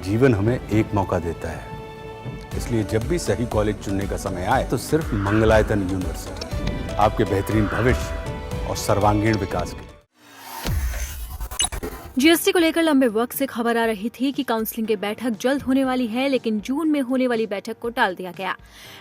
जीवन हमें एक मौका देता है, इसलिए जब भी सही कॉलेज चुनने का समय आए तो सिर्फ मंगलायतन यूनिवर्सिटी आपके बेहतरीन भविष्य और सर्वांगीण विकास के लिए। जीएसटी को लेकर लंबे वक्त से खबर आ रही थी कि काउंसलिंग की बैठक जल्द होने वाली है, लेकिन जून में होने वाली बैठक को टाल दिया गया।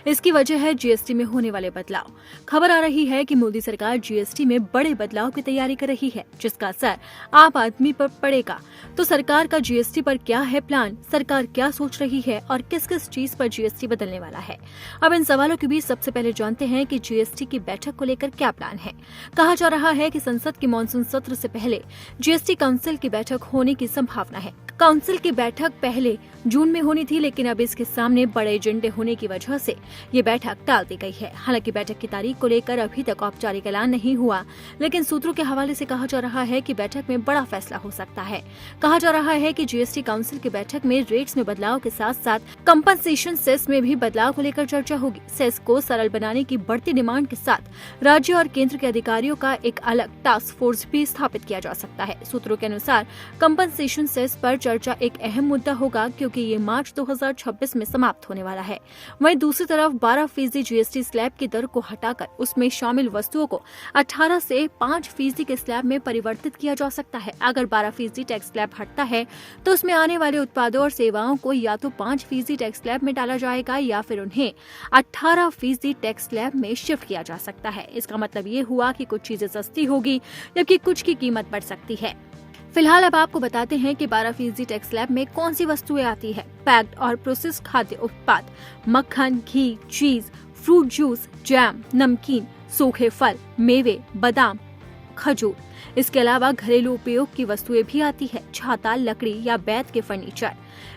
इसकी वजह है जीएसटी में होने वाले बदलाव। खबर आ रही है कि मोदी सरकार जीएसटी में बड़े बदलाव की तैयारी कर रही है, जिसका असर आम आदमी पर पड़ेगा। तो सरकार का जीएसटी पर क्या है प्लान, सरकार क्या सोच रही है और किस किस चीज पर जीएसटी बदलने वाला है। अब इन सवालों के बीच सबसे पहले जानते हैं कि जीएसटी की बैठक को लेकर क्या प्लान है। कहा जा रहा है कि संसद के मानसून सत्र से पहले जीएसटी काउंसिल की बैठक होने की संभावना है। काउंसिल की बैठक पहले जून में होनी थी, लेकिन अब इसके सामने बड़े एजेंडे होने की वजह से ये बैठक टाल दी गई है। हालांकि बैठक की तारीख को लेकर अभी तक औपचारिक ऐलान नहीं हुआ, लेकिन सूत्रों के हवाले से कहा जा रहा है कि बैठक में बड़ा फैसला हो सकता है। कहा जा रहा है कि जीएसटी काउंसिल की बैठक में रेट्स में बदलाव के साथ साथ कंपनसेशन सेस में भी बदलाव को लेकर चर्चा होगी। सेस को सरल बनाने की बढ़ती डिमांड के साथ राज्य और केंद्र के अधिकारियों का एक अलग टास्क फोर्स भी स्थापित किया जा सकता है। सूत्रों के अनुसार कंपनसेशन सेस पर चर्चा एक अहम मुद्दा होगा, क्योंकि ये मार्च 2026 में समाप्त होने वाला है। वहीं दूसरी तरफ 12% जीएसटी स्लैब की दर को हटाकर उसमें शामिल वस्तुओं को 18 से 5% के स्लैब में परिवर्तित किया जा सकता है। अगर 12% टैक्स स्लैब हटता है तो उसमें आने वाले उत्पादों और सेवाओं को या तो 5% टैक्स स्लैब में डाला जाएगा या फिर उन्हें 18% टैक्स स्लैब में शिफ्ट किया जा सकता है। इसका मतलब ये हुआ कि कुछ चीजें सस्ती होगी जबकि कुछ की कीमत बढ़ सकती है। फिलहाल अब आपको बताते हैं कि 12% टैक्स स्लैब में कौन सी वस्तुएं आती है। पैक्ड और प्रोसेस खाद्य उत्पाद, मक्खन, घी, चीज, फ्रूट जूस, जैम, नमकीन, सूखे फल, मेवे, बादाम, खजूर। इसके अलावा घरेलू उपयोग की वस्तुएं भी आती है, छाता, लकड़ी या बैत के फर्नीचर।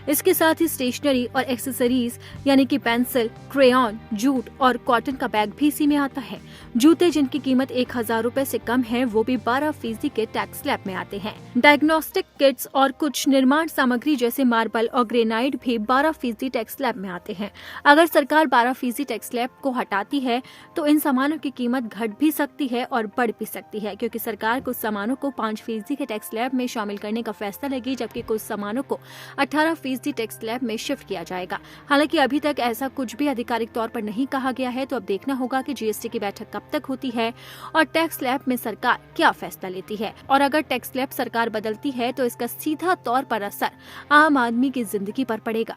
इसके साथ ही स्टेशनरी और एक्सेसरीज यानी कि पेंसिल, क्रेयॉन, जूट और कॉटन का बैग भी इसी में आता है। जूते जिनकी कीमत 1000 रुपए से कम है वो भी 12% के टैक्स स्लैब में आते हैं। डायग्नोस्टिक किट्स और कुछ निर्माण सामग्री जैसे मार्बल और ग्रेनाइट भी 12% टैक्स स्लैब में आते हैं। अगर सरकार 12% टैक्स स्लैब को हटाती है तो इन सामानों की कीमत घट भी सकती है और बढ़ भी सकती है, क्योंकि सरकार कुछ सामानों को 5% के टैक्स स्लैब में शामिल करने का फैसला लेगी, जबकि कुछ सामानों को 18% टैक्स स्लैब में शिफ्ट किया जाएगा। हालांकि अभी तक ऐसा कुछ भी आधिकारिक तौर पर नहीं कहा गया है, तो अब देखना होगा कि जीएसटी की बैठक कब तक होती है और टैक्स स्लैब में सरकार क्या फैसला लेती है। और अगर टैक्स स्लैब सरकार बदलती है तो इसका सीधा तौर पर असर आम आदमी की जिंदगी पर पड़ेगा।